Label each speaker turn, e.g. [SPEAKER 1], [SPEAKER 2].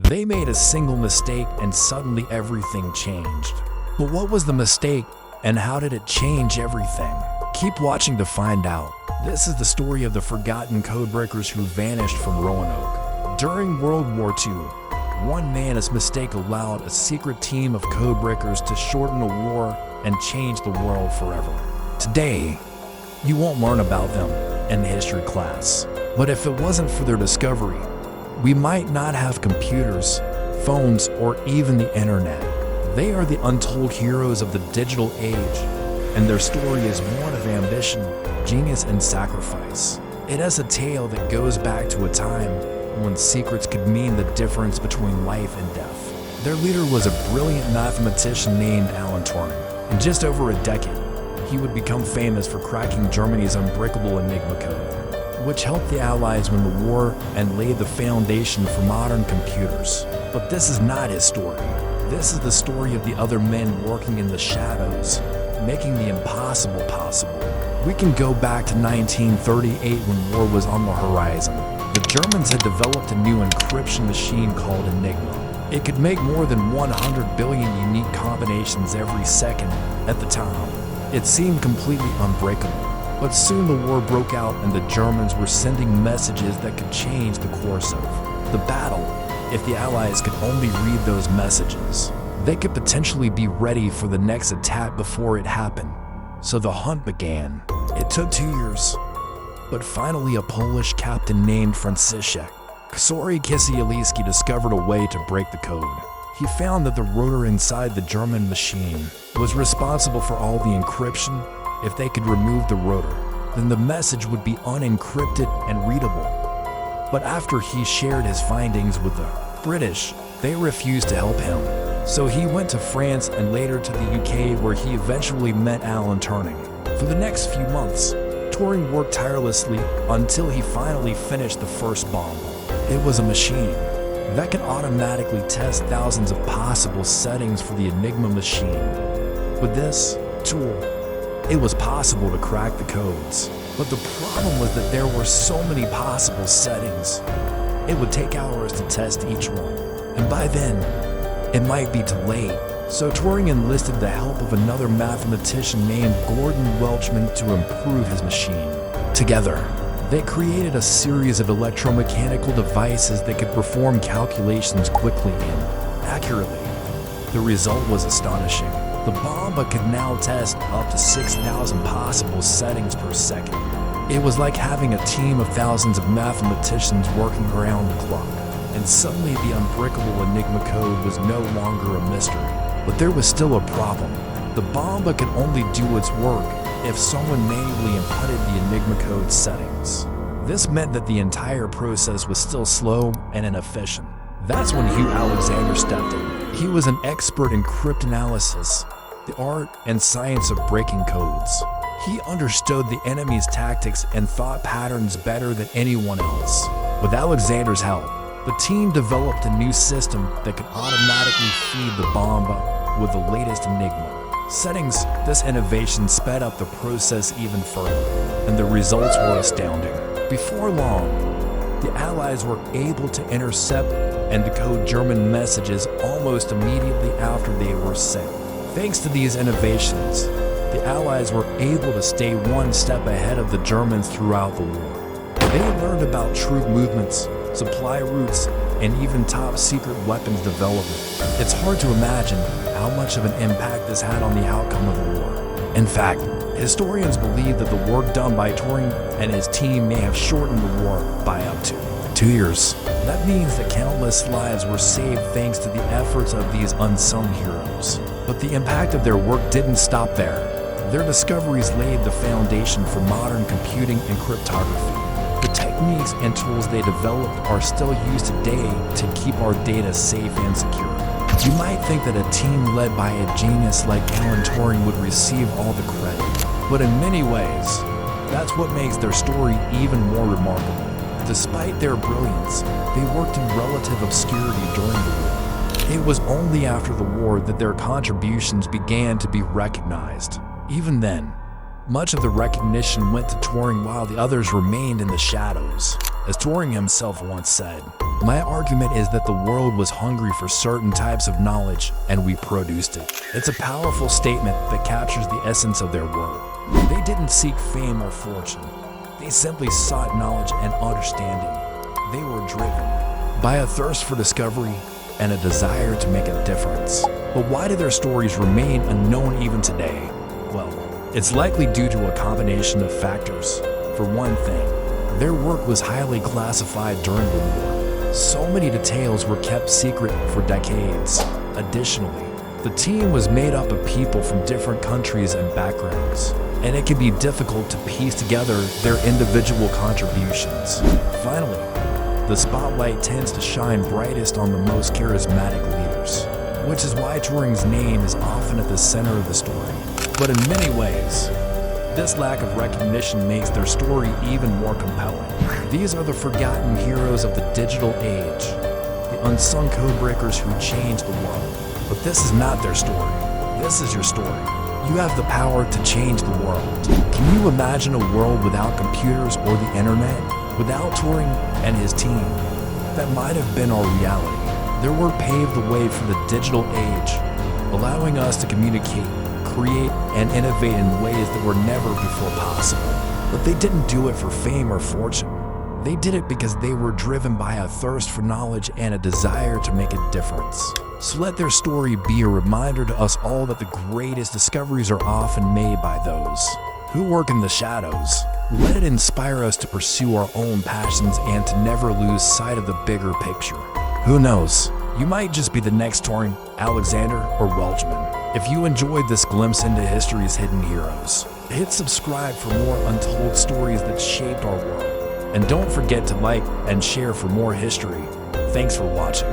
[SPEAKER 1] They made a single mistake and suddenly everything changed. But what was the mistake and how did it change everything? Keep watching to find out. This is the story of the forgotten codebreakers who vanished from Roanoke. During World War II, one man's mistake allowed a secret team of codebreakers to shorten a war and change the world forever. Today, you won't learn about them in history class, but if it wasn't for their discovery, we might not have computers, phones, or even the internet. They are the untold heroes of the digital age, and their story is one of ambition, genius, and sacrifice. It has a tale that goes back to a time when secrets could mean the difference between life and death. Their leader was a brilliant mathematician named Alan Turing. In just over a decade, he would become famous for cracking Germany's unbreakable Enigma code, which helped the Allies win the war and laid the foundation for modern computers. But this is not his story. This is the story of the other men working in the shadows, making the impossible possible. We can go back to 1938 when war was on the horizon. The Germans had developed a new encryption machine called Enigma. It could make more than 100 billion unique combinations every second. At the time, it seemed completely unbreakable. But soon the war broke out and the Germans were sending messages that could change the course of the battle. If the Allies could only read those messages, they could potentially be ready for the next attack before it happened. So the hunt began. It took 2 years, but finally a Polish captain named Franciszek Kisielewski discovered a way to break the code. He found that the rotor inside the German machine was responsible for all the encryption. If they could remove the rotor, then the message would be unencrypted and readable. But after he shared his findings with the British, they refused to help him. So he went to France and later to the UK, where he eventually met Alan Turing. For the next few months, Turing worked tirelessly until he finally finished the first bomb. It was a machine that could automatically test thousands of possible settings for the Enigma machine. With this tool, it was possible to crack the codes. But the problem was that there were so many possible settings. It would take hours to test each one, and by then, it might be too late. So Turing enlisted the help of another mathematician named Gordon Welchman to improve his machine. Together, they created a series of electromechanical devices that could perform calculations quickly and accurately. The result was astonishing. The Bomba could now test up to 6,000 possible settings per second. It was like having a team of thousands of mathematicians working around the clock. And suddenly the unbreakable Enigma code was no longer a mystery. But there was still a problem. The Bomba could only do its work if someone manually inputted the Enigma code settings. This meant that the entire process was still slow and inefficient. That's when Hugh Alexander stepped in. He was an expert in cryptanalysis, the art and science of breaking codes. He understood the enemy's tactics and thought patterns better than anyone else. With Alexander's help, the team developed a new system that could automatically feed the Bomba with the latest Enigma settings. This innovation sped up the process even further, and the results were astounding. Before long, the Allies were able to intercept and decode German messages almost immediately after they were sent. Thanks to these innovations, the Allies were able to stay one step ahead of the Germans throughout the war. They learned about troop movements, supply routes, and even top-secret weapons development. It's hard to imagine how much of an impact this had on the outcome of the war. In fact, historians believe that the work done by Turing and his team may have shortened the war by up to 2 years. That means that countless lives were saved thanks to the efforts of these unsung heroes. But the impact of their work didn't stop there. Their discoveries laid the foundation for modern computing and cryptography. The techniques and tools they developed are still used today to keep our data safe and secure. You might think that a team led by a genius like Alan Turing would receive all the credit, but in many ways, that's what makes their story even more remarkable. Despite their brilliance, they worked in relative obscurity during the war. It was only after the war that their contributions began to be recognized. Even then, much of the recognition went to Turing while the others remained in the shadows. As Turing himself once said, "My argument is that the world was hungry for certain types of knowledge and we produced it." It's a powerful statement that captures the essence of their work. They didn't seek fame or fortune. They simply sought knowledge and understanding. They were driven by a thirst for discovery and a desire to make a difference. But why do their stories remain unknown even today? Well, it's likely due to a combination of factors. For one thing, their work was highly classified during the war. So many details were kept secret for decades. Additionally, the team was made up of people from different countries and backgrounds, and it can be difficult to piece together their individual contributions. Finally, the spotlight tends to shine brightest on the most charismatic leaders, which is why Turing's name is often at the center of the story. But in many ways, this lack of recognition makes their story even more compelling. These are the forgotten heroes of the digital age, the unsung codebreakers who changed the world. But this is not their story. This is your story. You have the power to change the world. Can you imagine a world without computers or the internet? Without Turing and his team? That might have been our reality. Their work paved the way for the digital age, allowing us to communicate, create, and innovate in ways that were never before possible. But they didn't do it for fame or fortune. They did it because they were driven by a thirst for knowledge and a desire to make a difference. So let their story be a reminder to us all that the greatest discoveries are often made by those who work in the shadows. Let it inspire us to pursue our own passions and to never lose sight of the bigger picture. Who knows? You might just be the next Turing, Alexander, or Welchman. If you enjoyed this glimpse into history's hidden heroes, hit subscribe for more untold stories that shaped our world. And don't forget to like and share for more history. Thanks for watching.